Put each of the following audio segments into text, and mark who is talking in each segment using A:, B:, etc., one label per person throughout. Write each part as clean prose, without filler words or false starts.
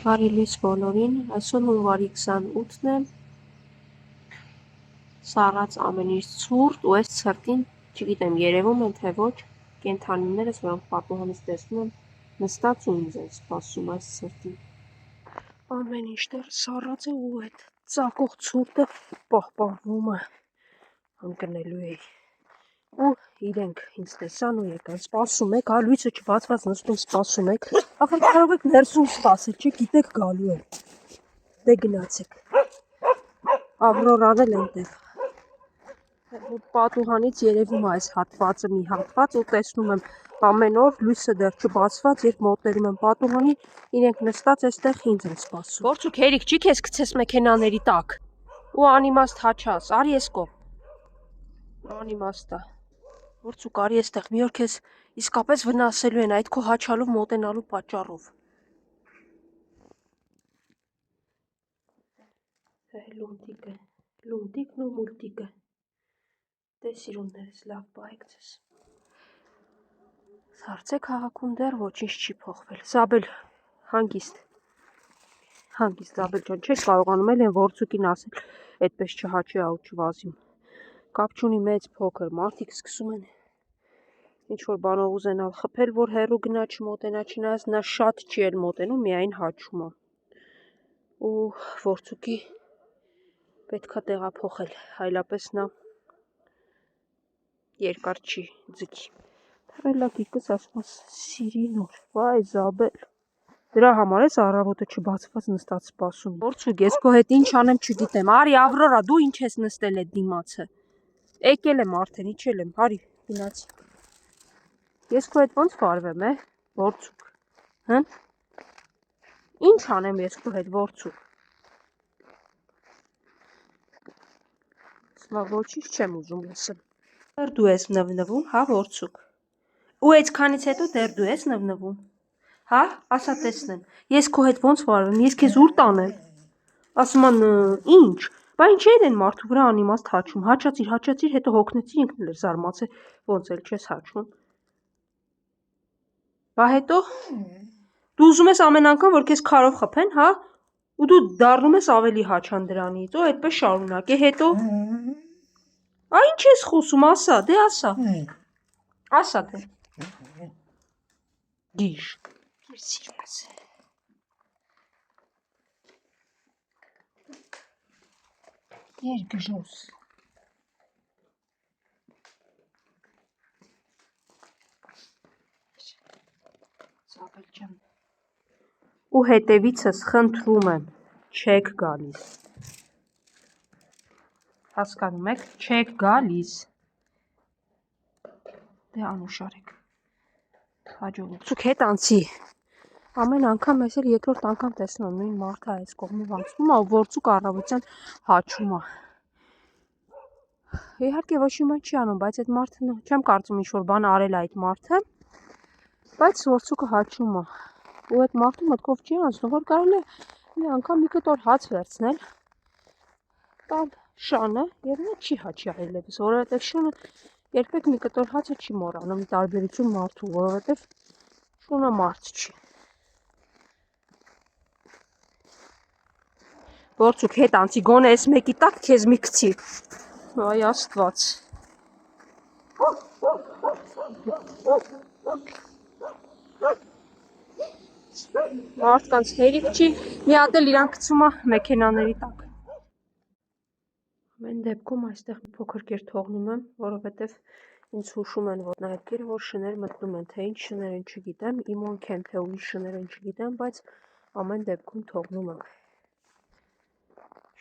A: Բարի լույս բոլորին, այսօր հունվարի 28-ն է, սառած ամեն ինչ ցուրտ ու այս ցրտին, չգիտեմ երևում են թե ոչ, կենդանիներս, որոնք պատուհանից տեսնում եմ, նստած ու ինձ են սպասում այս ցրտին։ Ամեն ինչ դեռ սառած է ու այդ ծակող ցուրտը պահպանվում է, ընկնելու է։ Ու իրենք ինձ տեսան ու եկան, սպասում եք, լույսը չբացված նստում սպասում եք, ախր կարող եք ներսում սպասել, չէ, գիտեք գալու է, դե գնացեք, Ավրորան էլ այնտեղ, պատուհանից երևում է այս հատվածը մի հատված ու տեսնում եմ ամեն օր լույսը դեռ չբացված, երբ մոտենում եմ պատուհանի, իրենք նստած այստեղ ինձ են սպասում։ Գործուք հերիք չի քեզ գցես մեքենաների տակ ու անիմաստ հաչաս, արի ես կողմ, անիմաստա։ Գործուք արի էստեղ, մի օր քեզ իսկապես վնասելու են այդ քո հաչալով մոտենալու պատճառով։ Լունտիկն ու մուլտիկը։ Դե սիրուններս, լավ բայեք ձեզ։ Սարցե քաղաքում դեռ ոչինչ չի փոխվել։ Զաբել, հանգիստ Զաբել ջան, չես կարողանում էլ են Որցուկին ասել, այդպես չհաչի ու չվազիմ։ Կապ չունի մեծ փոքր, մարդիկ սկսում են ինչ-որ բանով ուզենալ խփել, որ հեռու գնա չմոտենա, չնայած նա շատ չի էլ մոտենում, միայն հաչում է։ Ու Որցուկի պետքա տեղափոխել, այլապես նա երկար չի ձգի։ Թռելակիկս ասում է սիրի նոր, վայ Զաբել, դրա համար ես առավոտը չբացված նստած սպասում։ Որցուկ, ես քո հետ ինչ անեմ չգիտեմ, արի Ավրորա, դու ինչ ես նստել այդ դիմացը։ Եկել եմ արդեն, իջել եմ, արի, գնացի։ Ես քո հետ ոնց վարվեմ, Որցուկ, հա։ Ինչ անեմ ես քո հետ, Որցուկ։ Սա ոչինչ չեմ ուզում լսել։ Դեռ դու ես նվնվում, հա, Որցուկ։ Ու այդքանից հետո դեռ դու ես նվնվում։ Հա, ասա տեսնեմ։ Ես քո հետ ոնց վարվեմ, ես քեզ ուր տանեմ։ Ասում են, ինչ։ Բա ինչ են մարդու վրա անիմաստ հաչում։ Հաչացիր, հետո հոգնեցի ինքն էլ զարմացել, ոնց էլ չես հաչում։ Բա հետո դու ուզում ես ամեն անգամ որ քեզ քարով խփեն, հա? Ու դու դառնում ես ավելի հաչան դրանից, ու այդպես շարունակ է, հետո ինչ ես խոսում, ասա, դե ասա։ Ասա դե։ Գիշ։ Սիրունս։ Երգժոս։ Զաբել ջան։ Ու հետևիցս խնդրում եմ, չեք գալիս։ Հասկանում եք, չեք գալիս։ Դե անուշարեք։ Հաջողություն։ Ցուկ հետ անցի։ Ամեն անգամ ես էլ երկրորդ անգամ տեսնում եմ նույն մարդը այս կողմով անցնում է, Որցուկ առավոտյան հաչում է։ Իհարկե ոչ մի բան չի անում, բայց այդ մարդը չեմ կարծում ինչ-որ բան արել այդ մարդը, բայց Որցուկը հաչում է։ Ու այդ մարդու մտքով չի անցնում, որ կարելի է մի անգամ մի կտոր հաց վերցնել, տալ շանը եւ նա չի հաչի այլևս, որովհետեւ շունը երբեք մի կտոր հացը չի մոռանում, տարբերություն մարդու, որովհետեւ շունը մարդ չի։ Որցուկ հետ անցի, գոնե այս մեկի տակ քեզ մի գցի։ Այ Աստված։ Մարդկանց հերիք չի, մի հատ էլ իրան գցում է մեքենաների տակ։ Ամեն դեպքում այստեղ մի փոքր կեր թողնում եմ, որովհետև ինձ հուշում են, որ նայեցիր, որ շներ մտնում են, թե ինչ շներ են չգիտեմ, իմոնք են, թե ուրիշ շներ են չգիտեմ, բայց ամեն դեպքում թողնում եմ։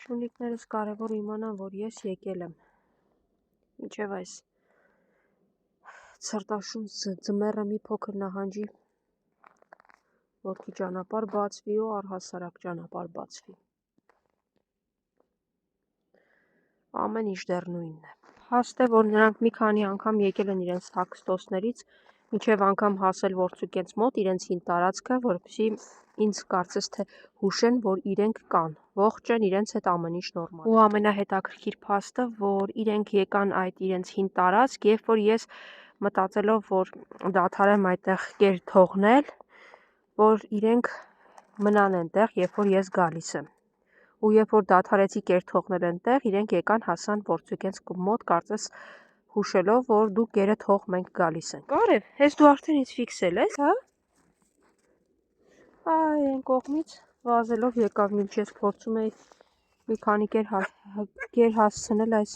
A: Շունիկներս կարևոր իմանան, որ ես եկել եմ։ Մինչև այս ցրտաշուն ձմեռը մի փոքր նահանջի, ոտքի ճանապարհ բացվի ու առհասարակ ճանապարհ բացվի։ Ամեն ինչ դեռ նույնն է։ Հաստ է, որ նրանք մի քանի անգամ եկել են իրենց թաքստոսներից, մինչև անգամ հասել Որցուկենց մոտ իրենց հին տարածքը, որպեսզի ինձ կարծես թե հուշեն, որ իրենք կան, ողջ են, իրենց հետ ամեն ինչ նորմալ։ Ու ամենահետաքրքիր փաստը, որ իրենք եկան այդ իրենց հին տարածք, երբ որ ես մտածելով, որ դադարեմ այդտեղ կեր թողնել, որ իրենք մնան այնտեղ, երբ որ ես գալիս եմ։ Ու երբ որ դադարեցի կեր թողնել այնտեղ, իրենք եկան հասան փորձուկենց մոտ, կարծես հուշելով, որ դու կերը թող մենք գալիս ենք։ Բարև, հես դու արդեն ինձ ֆիքսել ես, հա։ Այ այն կողմից վազելով եկավ, մինչ ես փորձում էի մի քանի կեր հասցնել այս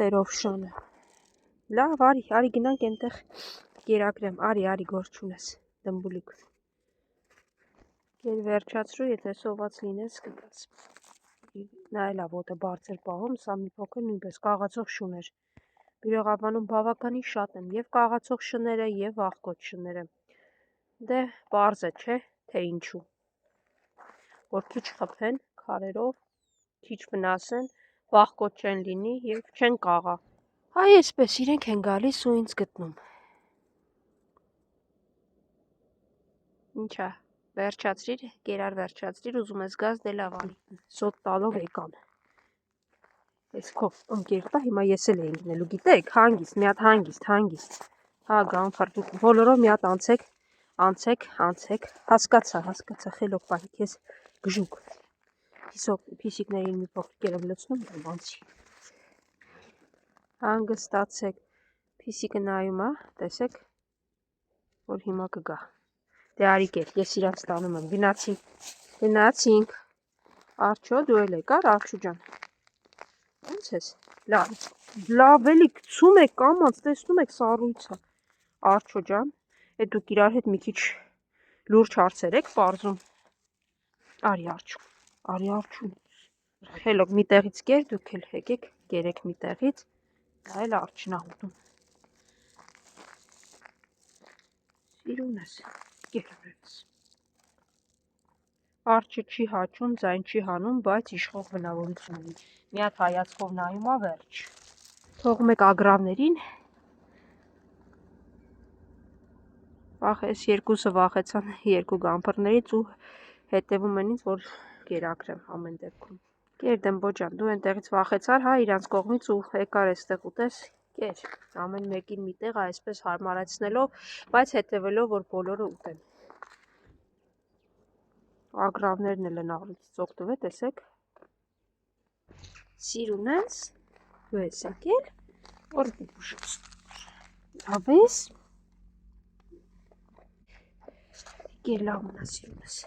A: տերովշանը։ Լավ, արի գնանք այնտեղ կերակրեմ, արի գործ չունես, դմբուլիկ։ Կեր վերջացրու, եթե սոված լինես կգաս։ Նա էլ ոտը բարձր պահում, սա մի փոքր նույնպես կաղացող շուն էր։ Բյուրեղաբանում բավականին շատ են եւ կաղացող շները եւ վախկոտ շները։ Դե պարզ է, չէ, թե ինչու։ Որ քիչ խփեն քարերով, քիչ վնասեն, վախկոտ չեն լինի եւ չեն կաղա։ Այ այսպես իրենք են գալիս ու ինձ գտնում։ Ինչա, վերջացրիր, կերար վերջացրիր, ուզում ես գազ, դե լավ արի։ Սոտ տալով եկան։ Այս քո ընկերտա հիմա ես էլ էի գնելու, գիտեք, հանգիստ, մի հատ հանգիստ։ Հա, գան ֆարտուկ, բոլորով մի հատ անցեք, հասկացա, խելոք պահի, քեզ գժուկ։ Փիսիկներին մի փոքր կերեմ լցնում, բանցի։ Հանգստացեք, փիսիկը նայում է, տեսեք, որ հիմա կգա։ Դե արի կեր, ես իրանց տանում եմ, գնացինք։ Արջո, դու էլ եկար, Արջու ջան։ Ոնց ես, լավ էլի գցում եք կամած, տեսնում եք սառույցը, Արջո ջան, դուք իրար հետ մի քիչ լուրջ հարցեր եք պարզում, արի Արջու, խելոք մի տեղից կեր, դուք էլ եկեք, կերեք մի տեղից, դա էլ Արջն ա ուտում, սիրուն ես, կերում ես, Արջը չի հաճում, ձայն չի հանում, բայց իշխող բնավորություն ունի, մի հատ հայացքով նայում ա վերջ, թողում եք ագրավներին, այս երկուսը վախեցան երկու գամփրներից ու հետևում են ինձ, որ կերակրեմ ամեն դեպքում։ Կեր Դմբո ջան, դու այնտեղից վախեցար, հա, իրանց կողմից ու եկար այստեղ ուտես, կեր, ամեն մեկին մի տեղ այսպես հարմարեցնելով, բայց հետևելով, որ բոլորը ուտեն։ Ագրավներն էլ են աղրիկից օգտվել, տեսեք։ Սիրուն ես, դու ես եկել, որ դուշս։ Լավ ես։ Կեր լավ մնա, սիրուն ես։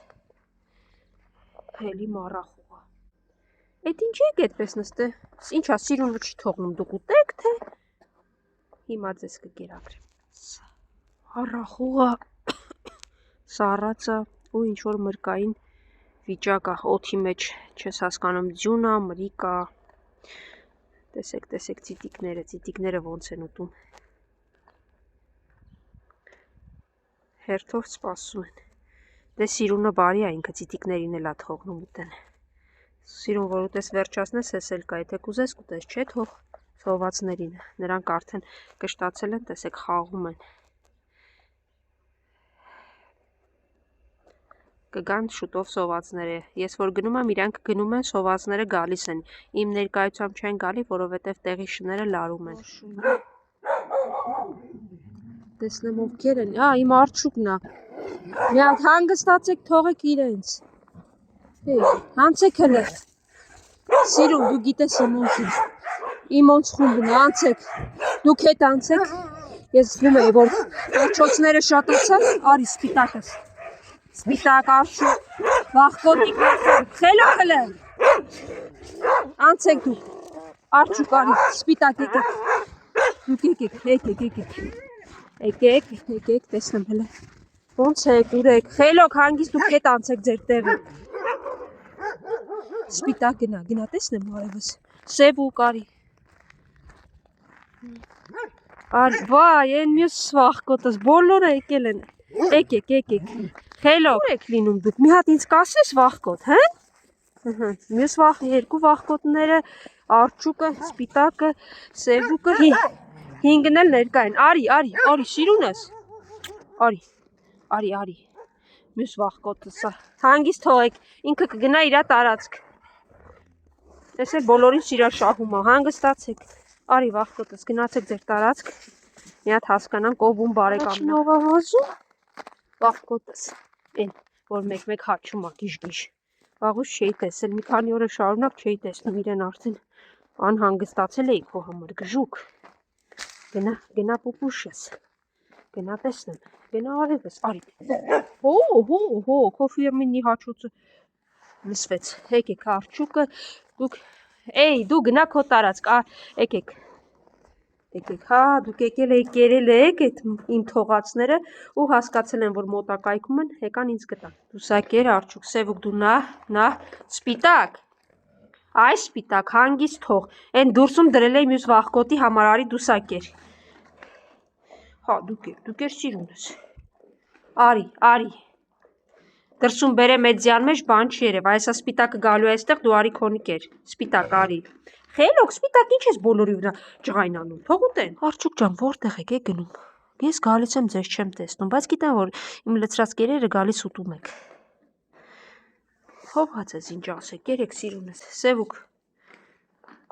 A: Հելի մառախուղա։ Էդ ինչի եք այդպես նստե։ Ինչա, սիրունը չի թողնում, դուք ուտեք, թե։ Հիմա ձեզ կկերակրեմ։ Մառախուղա, սառածը ու ինչ որ մրկային վիճակ է, օդի մեջ չես հասկանում, ձյուն է, մրիկ է։ Տեսեք, ծիտիկները ոնց են ուտում։ Հերթով սպասում են։ Դե սիրունը բարի է, ինքը ծիտիկներին էլ ա թողնում ուտեն։ Սիրուն, որ ուտես վերջացնես, ես էլ կա, եթե կուզես կուտես, չէ, թող սովածներին, նրանք արդեն կշտացել են, տեսեք, խաղում են։ Կգան շուտով սովածները, ես որ գնում եմ, իրանք գնում են, սովածները գալիս են, իմ ներկայությամբ չեն գալի, որովհետև տեղի շները լարում են։ Տեսնեմ ովքեր են, իմ Արջուկն է, մի հատ հանգստացեք, թողեք իրենց, հանցեք հլը, սիրուն, դու գիտես իմ ոնց խումբն է, անցեք, դուք հետ անցեք, ես զգում էի, որ արջոցները շատացան, արի սպիտակս, սպիտակ Արջու, վախկոտիկ նասեր, խելոք հլը, անցեք դուք, Արջուկ արի, սպիտակ եկեք, տեսնեմ հլը, ոնց եք, ուրեք, խելոք հանգիստ դուք հետ անցեք ձեր տեղը, սպիտակ գնա, տեսնեմ արևս, սև ու կարի, վայ, են մյուս վախկոտս, բոլորը եկել են, եկեք, խելոք եք լինում դուք, մի հատ ինձ կասես վախկոտ, հեն, մյուս երկու վախկոտները, Արջուկը, սպիտակը, սևուկը, հինգն էլ ներկա են, արի, սիրուն ես, արի, մյուս վախկոտը սա, հանգիստ թողեք, ինքը կգնա իրա տարածք, տեսեք բոլորին սիրա շահում է, հանգստացեք, արի վախկոտս, գնացեք ձեր տարածք, մի հատ հասկանանք ով ում բարեկամն է, վախկոտս, որ մեկ-մեկ հաչում ա գիժ-գիժ։ Վաղուց չէի տեսել, մի քանի օր շարունակ չէի տեսնում իրեն արդեն անհանգստացել էի քո համար, գժուկ։ Գնա պուպուշս, գնա տեսնեմ, գնա արևս, արի։ Հո, քո ֆիրմինի հաչոցը լսվեց, եկեք արջուկը, դու գնա քո տարածք, եկեք, հա, դուք եկել եք կերել եք այդ իմ թողածները ու հասկացել են, որ մոտակայքում են, եկան ինձ գտան։ Դուսակեր, արջուկ, սևուկ դու նա, սպիտակ, այս սպիտակ, հանգիստ թող, են դուրսում դրել էի մյուս վախկոտի համար, արի դուսակեր։ Հա, դուք էր սիրունս, արի, դրսում բերեմ այդ ձյան մեջ, բան չի երև, այսա սպիտակը գալու է այստեղ, դու արի քոնի կեր, սպիտակ, արի։ Խելոք, սպիտակ, ինչ ես բոլորի վրա ջղայնանում, թող ուտեն։ Արջուկ ջան, որտեղ եք գնում։ Ես գալիս եմ, ձեզ չեմ տեսնում, բայց գիտեմ, որ իմ լցրած կերերը գալիս ուտում եք։ Հովհաց ես ինչ ասեք, երեք սիրունս, սևուկ,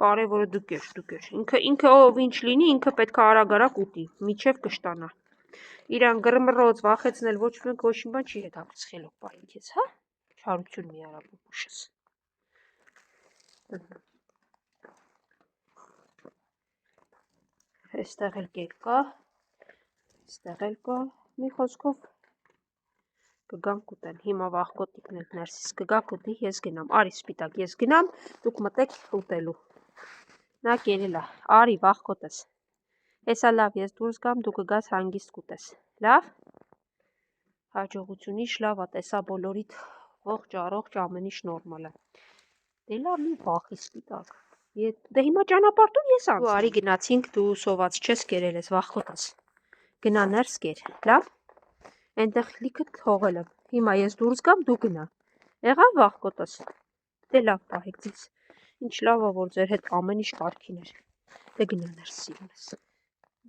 A: կարևորը դուք էր, ինքը ով ինչ լինի, ինքը պետք է արագ ուտի, միջև կշտանա։ Իրան գրմռոց, վախեցնել, ոչ մեկ ոչ մի բան չի հետաքրքրում, խելոք պահին քեզ, հա։ Չարություն մի արա պուպուշս։ Այստեղ էլ կեր կա, մի խոսքով կգամ կուտեն, հիմա վախկոտիկն էլ ներսիս կգա կուտի, ես գնամ, արի սպիտակ, ես գնամ, դուք մտեք ուտելու, նա կերել ա, արի վախկոտս, հեսա լավ, ես դուրս գամ, դու կգաս հանգիստ կուտես, լավ, հաջողություն իշ լավ ա, տեսա բոլորիդ ողջ ամեն ինչ նորմալ է, դե լավ մի վախի սպիտակ, դե հիմա ճանապարհտուն ես անցնում, դու արի գնացինք, դու սոված չես կերել ես, վախկոտս, գնա ներս կեր, լավ, այնտեղ լիքդ թողել եմ, հիմա ես դուրս գամ, դու գնա, եղավ վախկոտս, դե լավ պահեք ձեզ, ինչ լավ ա, որ ձեր հետ ամեն ինչ կարգին էր, դե գնա ներս սիրունս,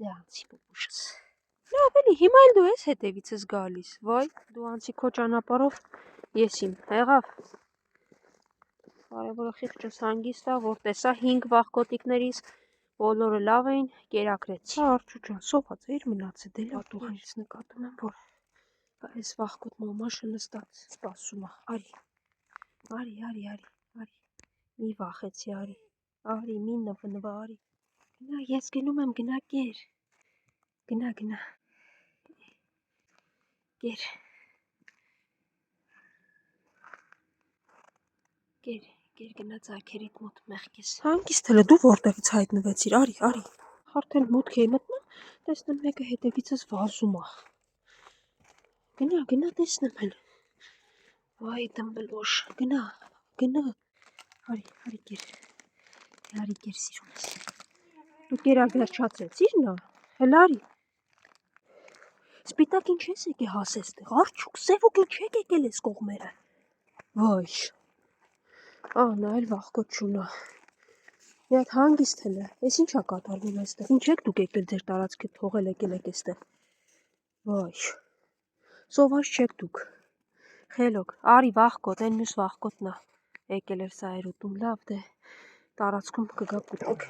A: դե անցի պուպուշս, լավ էլի, հիմա էլ դու ես հետևիցս գալիս, վայ, դու անցի քո ճանապարհով, ես իմ, եղավ, կարևորը խիղճս հանգիստ ա, որ տեսա 5 վախկոտիկներից, բոլորը լավ էին, կերակրեցի։ Հա, արջուկ ջան, սոված էիր մնացել, դե լավ դու հենց նկատում եմ, որ այս վախկոտ մամաշը նստած սպասում ա, արի, մի վախեցի, արի, մի նվնվա, արի, գնա, ես գնում եմ, գնա կեր, գնա, կեր գնա ձայքերիդ մոտ մեղքես։ Հանգիստ հլը դու որտեղից հայտնվեցիր, արի, արդեն մուտք էի մտնում, տեսնեմ մեկը հետևիցս վազում ա։ Գնա տեսնեմ հել։ Վայ դմբլոշ, գնա, արի կեր սիրունս։ Դու կերալ վերջացրեցիր նա, հել արի։ Սպիտակ ինչ ես եկե հասես տեղ, արջուկ սևուկ ինչ եկել ես կողմերը։ Վայ, նա էլ վախկոտ չունա։ Մի հատ հանգիստ հելը, ես ինչ ա կատարվում այստեղ, ինչ եք դուք եկել ձեր տարածքը թողել եկել եք այստեղ։ Վայ, սոված չեք դուք։ Խելոք, արի վախկոտ, այն մյուս վախկոտն ա եկել էր սա էր ուտում, լավ դե տարածքում կգա կուտեք։